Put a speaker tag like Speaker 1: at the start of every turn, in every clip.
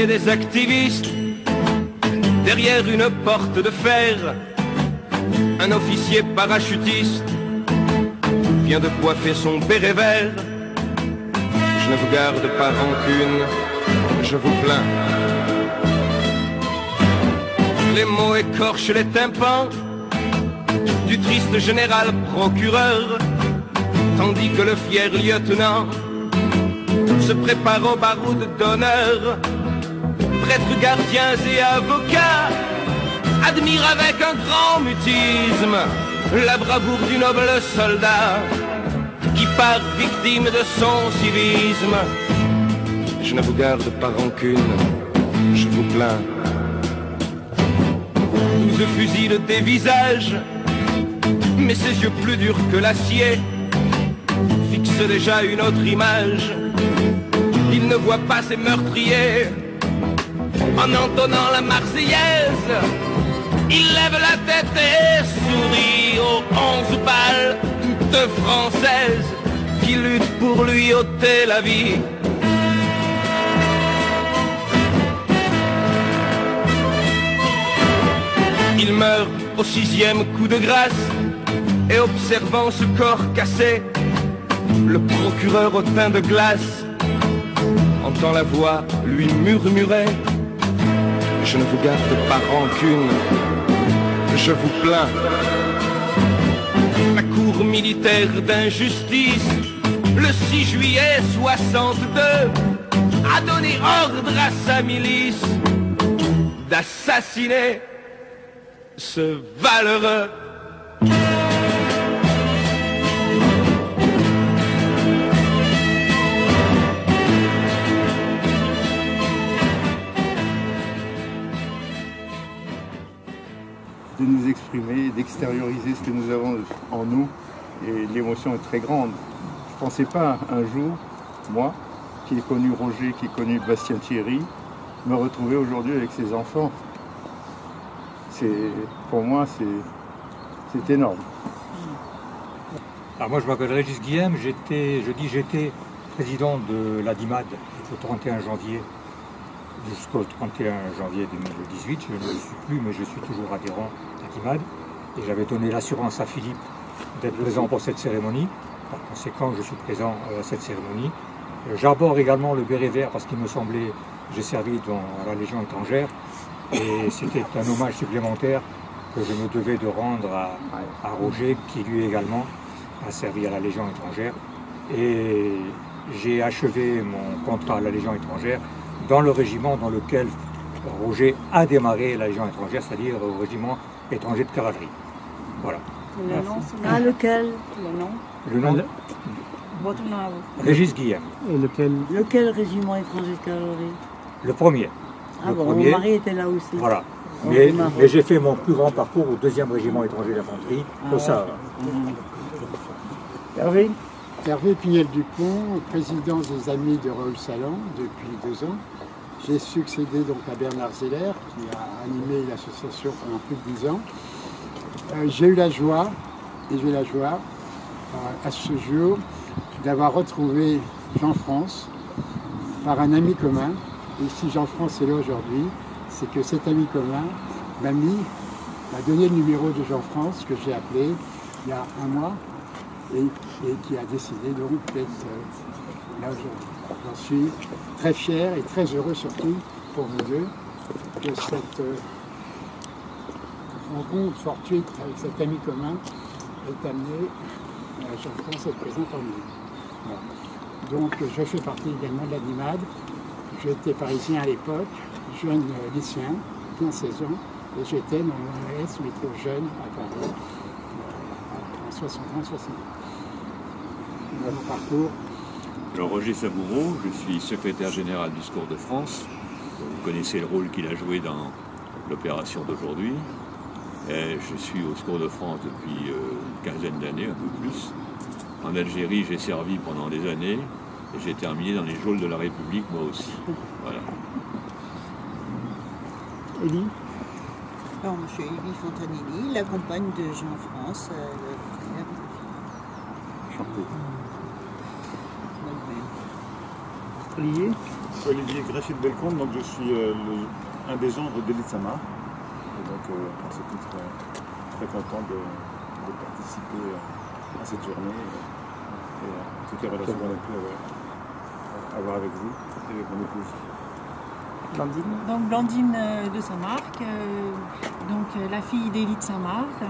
Speaker 1: et des activistes. Derrière une porte de fer, un officier parachutiste vient de coiffer son béret vert. Je ne vous garde pas rancune, je vous plains. Les mots écorchent les tympans du triste général procureur, tandis que le fier lieutenant se prépare au baroud d'honneur. Prêtres, gardiens et avocats admirent avec un grand mutisme la bravoure du noble soldat qui part victime de son civisme. Je ne vous garde pas rancune, je vous plains. 12 fusils des visages, mais ses yeux plus durs que l'acier fixent déjà une autre image. Il ne voit pas ses meurtriers. En entonnant la Marseillaise, il lève la tête et sourit aux 11 balles toutes françaises qui luttent pour lui ôter la vie. Il meurt au 6e coup de grâce, et observant ce corps cassé, le procureur au teint de glace entend la voix lui murmurer: je ne vous garde pas rancune, je vous plains. La cour militaire d'injustice, le 6 juillet 62, a donné ordre à sa milice d'assassiner ce valeureux.
Speaker 2: De nous exprimer, d'extérioriser ce que nous avons en nous, et l'émotion est très grande. Je ne pensais pas un jour, moi, qui ai connu Roger, qui ai connu Bastien Thierry, me retrouver aujourd'hui avec ses enfants. Pour moi, c'est énorme.
Speaker 3: Alors moi, je m'appelle Régis Guillem, j'étais président de la DIMAD au 31 janvier jusqu'au 31 janvier 2018. Je ne le suis plus, mais je suis toujours adhérent à DIMAD. Et j'avais donné l'assurance à Philippe d'être présent pour cette cérémonie. Par conséquent, je suis présent à cette cérémonie. J'arbore également le béret vert parce qu'il me semblait, j'ai servi dans la Légion étrangère. Et c'était un hommage supplémentaire que je me devais de rendre à Roger, qui lui également a servi à la Légion étrangère. Et j'ai achevé mon contrat à la Légion étrangère dans le régiment dans lequel Roger a démarré la Légion étrangère, c'est-à-dire au régiment étranger de cavalerie. Voilà.
Speaker 4: Le nom, lequel?
Speaker 3: Le nom de
Speaker 4: Votre nom à vous?
Speaker 3: Régis Guillem.
Speaker 5: Et lequel?
Speaker 4: Lequel régiment étranger de cavalerie?
Speaker 3: Le premier.
Speaker 4: Ah
Speaker 3: le
Speaker 4: bon,
Speaker 3: premier.
Speaker 4: mon mari était là aussi.
Speaker 3: Voilà.
Speaker 4: Oh,
Speaker 3: Mais j'ai fait mon plus grand parcours au 2e régiment étranger d'infanterie, au Sahara.
Speaker 2: Hervé?
Speaker 5: Hervé Pignel-Dupont, président des Amis de Raoul-Salan depuis 2 ans. J'ai succédé donc à Bernard Zeller, qui a animé l'association pendant plus de 10 ans. J'ai eu la joie, à ce jour, d'avoir retrouvé Jean-France par un ami commun. Et si Jean-France est là aujourd'hui, c'est que cet ami commun m'a donné le numéro de Jean-France que j'ai appelé il y a 1 mois et qui a décidé donc d'être là aujourd'hui. J'en suis très fier et très heureux surtout pour vous deux que cette rencontre fortuite avec cet ami commun est amenée à Jean-France être présent parmi nous. Voilà. Donc je fais partie également de la DIMAD. J'étais parisien à l'époque, jeune lycéen, 15-16 ans, et j'étais dans l'OAS métro jeune à Paris en 61-62. Voilà mon parcours.
Speaker 6: Alors Roger Saboureau, je suis secrétaire général du Secours de France. Vous connaissez le rôle qu'il a joué dans l'opération d'aujourd'hui. Je suis au Secours de France depuis une quinzaine d'années, un peu plus. En Algérie, j'ai servi pendant des années et j'ai terminé dans les geôles de la République, moi aussi. Voilà.
Speaker 4: Élie?
Speaker 7: Alors, je suis Élie Fontanelli, la compagne de Jean-France, le frère.
Speaker 2: Chanté.
Speaker 4: Olivier.
Speaker 8: Olivier Greffy de Bellecombe, donc je suis un des gendres d'Élie de Samar. Et donc on se trouve très content de participer à cette journée et à toutes les relations qu'on a pu avoir avec vous et avec mon épouse.
Speaker 4: Blandine.
Speaker 9: Donc Blandine de Saint-Marc, la fille d'Élie de Saint-Marc.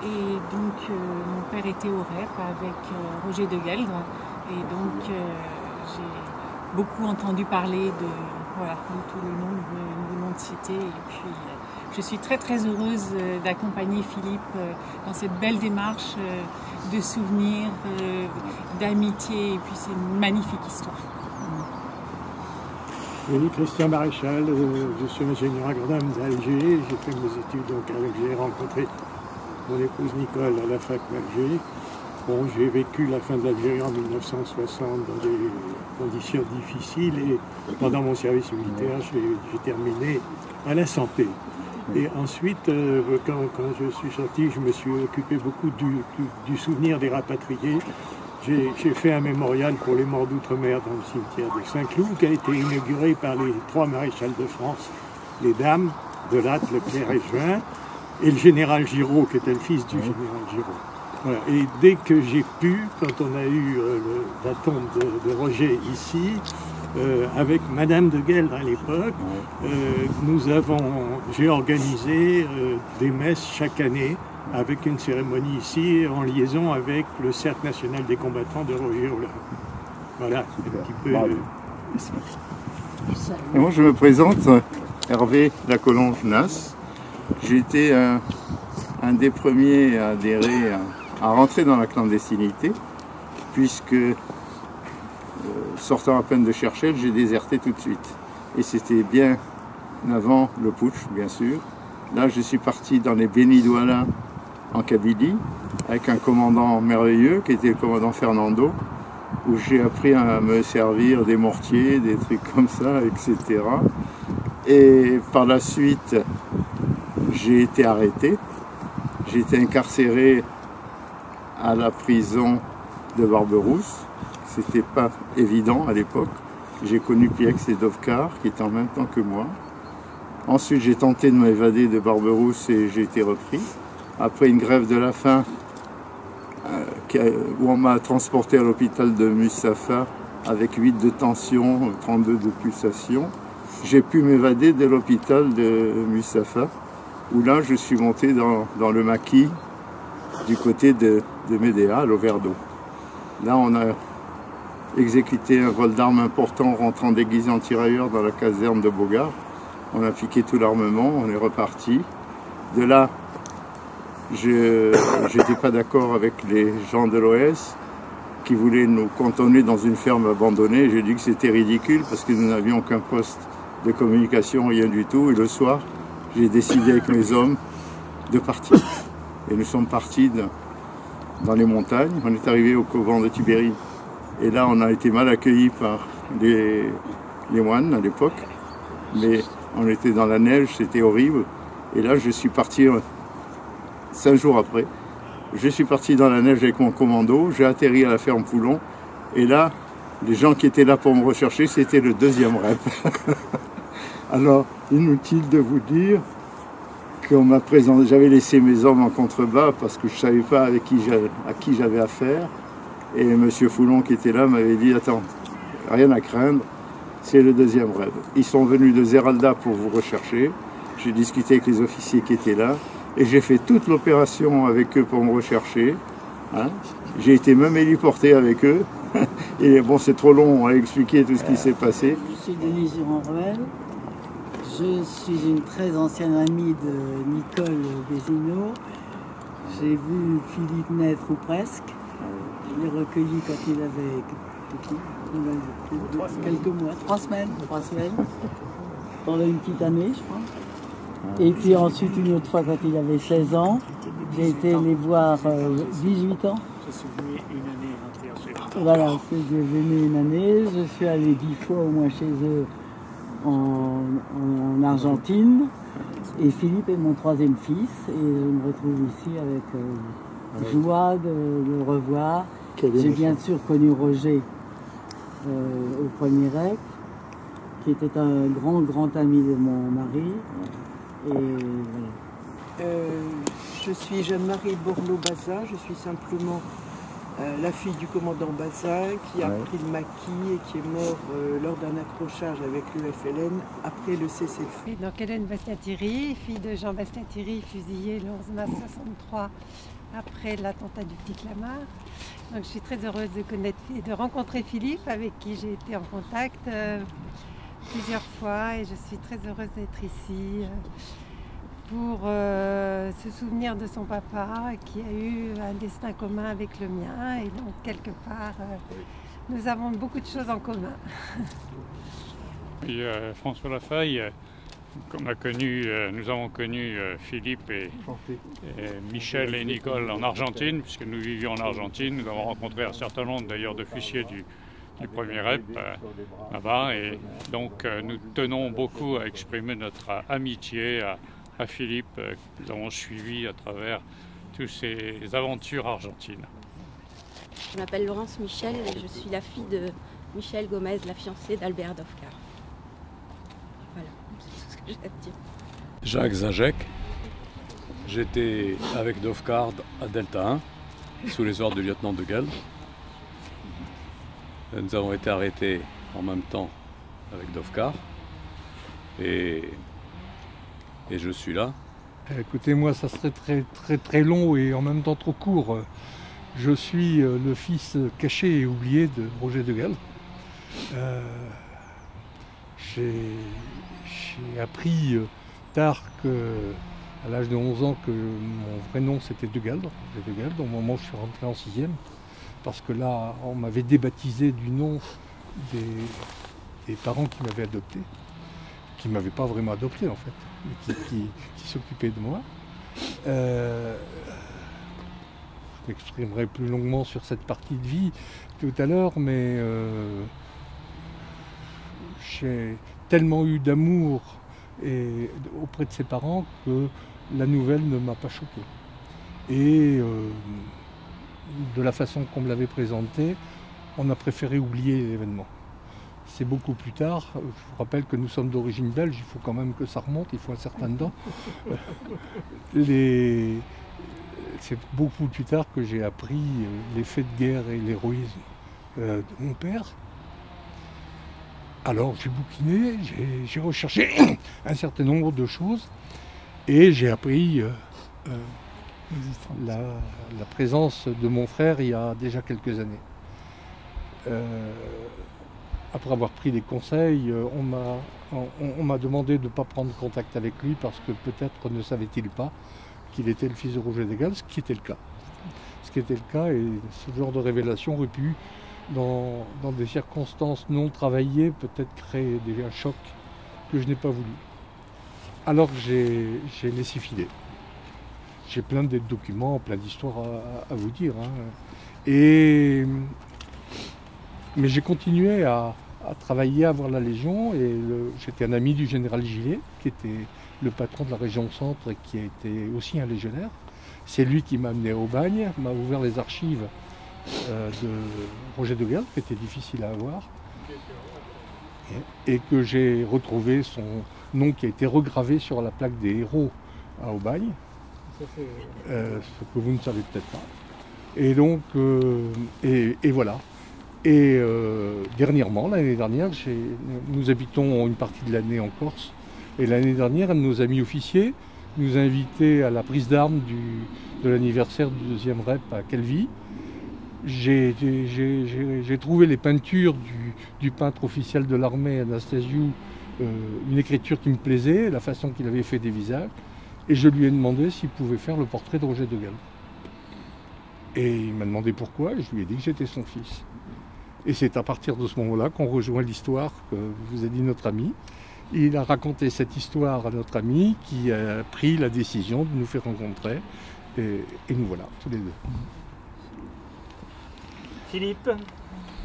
Speaker 9: Et donc mon père était au REP avec Roger de Gueldre. Et donc j'ai beaucoup entendu parler de tous les noms de cités. Et puis je suis très très heureuse d'accompagner Philippe dans cette belle démarche de souvenirs, d'amitié. Et puis c'est une magnifique histoire.
Speaker 10: Oui, Christian Maréchal, je suis ingénieur agronome d'Alger. J'ai fait mes études donc à Alger, j'ai rencontré mon épouse Nicole à la fac d'Alger. Bon, j'ai vécu la fin de l'Algérie en 1960 dans des conditions difficiles et pendant mon service militaire, j'ai terminé à la santé. Et ensuite, quand je suis sorti, je me suis occupé beaucoup du souvenir des rapatriés. J'ai fait un mémorial pour les morts d'outre-mer dans le cimetière de Saint-Cloud qui a été inauguré par les 3 maréchals de France, les dames de Latte, Leclerc et Juin, et le général Giraud, qui était le fils du général Giraud. Voilà. Et dès que j'ai pu, quand on a eu la tombe de Roger ici, avec Madame de Gueldre à l'époque, j'ai organisé des messes chaque année avec une cérémonie ici en liaison avec le Cercle national des combattants de Roger Hollande. Voilà, un petit peu.
Speaker 2: Et moi je me présente, Hervé Lacolonge-Nas. J'ai été un des premiers à adhérer, à rentrer dans la clandestinité, puisque sortant à peine de Cherchel, j'ai déserté tout de suite. Et c'était bien avant le putsch, bien sûr. Là, je suis parti dans les Béni-Douala en Kabylie, avec un commandant merveilleux, qui était le commandant Fernando, où j'ai appris à me servir des mortiers, des trucs comme ça, etc. Et par la suite, j'ai été arrêté. J'ai été incarcéré à la prison de Barberousse. C'était pas évident à l'époque. J'ai connu Piex et Dovkar, qui étaient en même temps que moi. Ensuite, j'ai tenté de m'évader de Barberousse et j'ai été repris. Après une grève de la faim, où on m'a transporté à l'hôpital de Mustapha avec 8 de tension, 32 de pulsation, j'ai pu m'évader de l'hôpital de Mustapha, où là, je suis monté dans le maquis du côté de Médéa, à l'Auverdo. Là, on a exécuté un vol d'armes important rentrant déguisé en tirailleur dans la caserne de Bogart. On a piqué tout l'armement, on est reparti. De là, je n'étais pas d'accord avec les gens de l'OS qui voulaient nous cantonner dans une ferme abandonnée. J'ai dit que c'était ridicule parce que nous n'avions aucun poste de communication, rien du tout. Et le soir, j'ai décidé avec mes hommes de partir. Et nous sommes partis dans les montagnes. On est arrivé au couvent de Tibéri. Et là, on a été mal accueillis par les moines à l'époque. Mais on était dans la neige, c'était horrible. Et là, je suis parti 5 jours après. Je suis parti dans la neige avec mon commando. J'ai atterri à la ferme Poulon. Et là, les gens qui étaient là pour me rechercher, c'était le 2e REP. Alors, inutile de vous dire qu'on m'a présenté. J'avais laissé mes hommes en contrebas parce que je ne savais pas à qui j'avais affaire. Et M. Foulon qui était là m'avait dit « Attends, rien à craindre, c'est le 2e REP. » Ils sont venus de Zeralda pour vous rechercher. J'ai discuté avec les officiers qui étaient là. Et j'ai fait toute l'opération avec eux pour me rechercher. Hein. J'ai été même héliporté avec eux. Et bon, c'est trop long à expliquer tout ce qui s'est passé.
Speaker 4: Je suis Denise Durand-Ruel. Je suis une très ancienne amie de Nicole Bézineau. J'ai vu Philippe naître ou presque. Je l'ai recueilli quand il avait quelques mois, 3 semaines. Pendant une petite année, je crois. Et puis ensuite, une autre fois, quand il avait 16 ans, j'ai été les voir 18 ans. Voilà, j'ai venu une année. Je suis allé 10 fois au moins chez eux en Argentine. Et Philippe est mon 3e fils. Et je me retrouve ici avec joie de le revoir. J'ai bien sûr connu Roger au premier REC, qui était un grand ami de mon mari. Et voilà.
Speaker 11: Je suis Jeanne-Marie Borloo-Bazin, je suis simplement la fille du commandant Bazin qui a pris le maquis et qui est mort lors d'un accrochage avec le FLN après le cessez-le-feu.
Speaker 12: Donc Hélène Bastien-Thierry, fille de Jean Bastien-Thierry, fusillé le 11 mars 1963 après l'attentat du Petit Clamart. Donc je suis très heureuse de rencontrer Philippe, avec qui j'ai été en contact plusieurs fois, et je suis très heureuse d'être ici pour se souvenir de son papa qui a eu un destin commun avec le mien, et donc quelque part nous avons beaucoup de choses en commun.
Speaker 13: Et, François Lafeuille, nous avons connu Philippe et Michel et Nicole en Argentine, puisque nous vivions en Argentine. Nous avons rencontré un certain nombre d'ailleurs d'officiers du premier REP là-bas, et donc nous tenons beaucoup à exprimer notre amitié à Philippe, que nous avons suivi à travers toutes ces aventures argentines.
Speaker 14: Je m'appelle Laurence Michel et je suis la fille de Michel Gomez, la fiancée d'Albert Dovkar. Voilà, c'est tout ce que j'ai à dire.
Speaker 15: Jacques Zajac, j'étais avec Dovkar à Delta 1, sous les ordres du lieutenant de Gell. Nous avons été arrêtés en même temps avec Dovkar, et je suis là.
Speaker 16: Écoutez, moi ça serait très long et en même temps trop court. Je suis le fils caché et oublié de Roger de Gell. J'ai appris tard, à l'âge de 11 ans, que mon vrai nom c'était de Gell, Roger de Gell, au moment où je suis rentré en 6e. Parce que là, on m'avait débaptisé du nom des parents qui m'avaient adopté, qui ne m'avaient pas vraiment adopté en fait, mais qui s'occupaient de moi. Je m'exprimerai plus longuement sur cette partie de vie tout à l'heure, mais j'ai tellement eu d'amour auprès de ses parents que la nouvelle ne m'a pas choqué. Et de la façon qu'on me l'avait présenté, on a préféré oublier l'événement. C'est beaucoup plus tard, je vous rappelle que nous sommes d'origine belge, il faut quand même que ça remonte, il faut un certain temps. C'est beaucoup plus tard que j'ai appris les faits de guerre et l'héroïsme de mon père. Alors j'ai bouquiné, j'ai recherché un certain nombre de choses et j'ai appris la présence de mon frère il y a déjà quelques années. Après avoir pris des conseils, on m'a demandé de ne pas prendre contact avec lui parce que peut-être ne savait-il pas qu'il était le fils de Roger de Gell, ce qui était le cas. Et ce genre de révélation aurait pu, dans des circonstances non travaillées, peut-être créer un choc que je n'ai pas voulu. Alors j'ai laissé filer. J'ai plein de documents, plein d'histoires à vous dire. Mais j'ai continué à travailler, à voir la Légion, et j'étais un ami du général Gillet, qui était le patron de la région Centre et qui a été aussi un légionnaire. C'est lui qui m'a amené au bagne, m'a ouvert les archives de Roger de Gell, qui était difficile à avoir, et que j'ai retrouvé son nom qui a été regravé sur la plaque des héros à Aubagne, ce que vous ne savez peut-être pas. Et donc, et voilà. Et dernièrement, l'année dernière, nous habitons une partie de l'année en Corse, et l'année dernière, un de nos amis officiers nous a invités à la prise d'armes de l'anniversaire du 2e REP à Calvi. J'ai trouvé les peintures du peintre officiel de l'armée, Anastasiou, une écriture qui me plaisait, la façon qu'il avait fait des visages, et je lui ai demandé s'il pouvait faire le portrait de Roger de Gell. Et il m'a demandé pourquoi, et je lui ai dit que j'étais son fils. Et c'est à partir de ce moment-là qu'on rejoint l'histoire que vous a dit notre ami. Il a raconté cette histoire à notre ami qui a pris la décision de nous faire rencontrer. Et nous voilà, tous les deux.
Speaker 17: Philippe.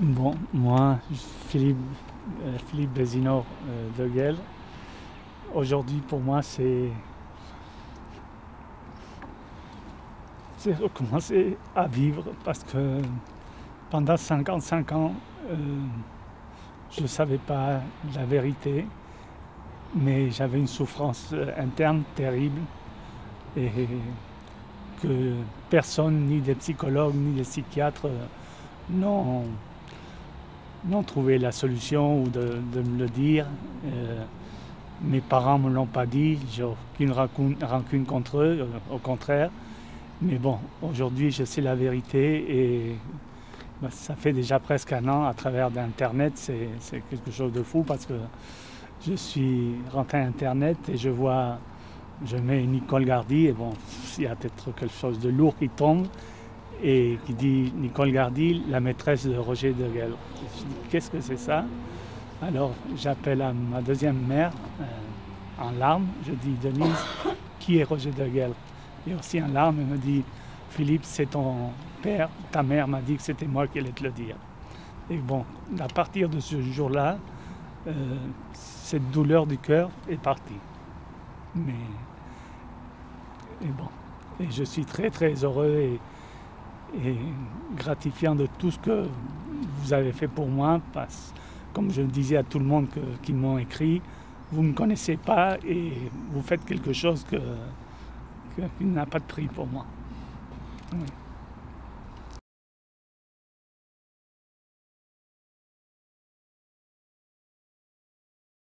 Speaker 17: Bon, moi, Philippe Bézino de Gell. Aujourd'hui, pour moi, c'est recommencer à vivre parce que pendant 55 ans, je ne savais pas la vérité, mais j'avais une souffrance interne terrible et que personne, ni des psychologues, ni des psychiatres, n'ont trouvé la solution ou de me le dire. Mes parents ne me l'ont pas dit, j'ai aucune rancune contre eux, au contraire. Mais bon, aujourd'hui, je sais la vérité et ça fait déjà presque un an à travers d'Internet. C'est quelque chose de fou parce que je suis rentré à Internet et je mets Nicole Gardy et bon, il y a peut-être quelque chose de lourd qui tombe et qui dit Nicole Gardy, la maîtresse de Roger de Gueldre. Je dis, qu'est-ce que c'est ça? Alors j'appelle à ma deuxième mère en larmes, je dis Denise, qui est Roger de Gueldre? Et aussi en larmes, elle me dit Philippe, c'est ton père, ta mère m'a dit que c'était moi qui allais te le dire. Et bon, à partir de ce jour-là, cette douleur du cœur est partie. Et je suis très très heureux et gratifiant de tout ce que vous avez fait pour moi, parce comme je le disais à tout le monde qui m'ont écrit, vous ne me connaissez pas et vous faites quelque chose qui n'a pas de prix pour moi. Oui.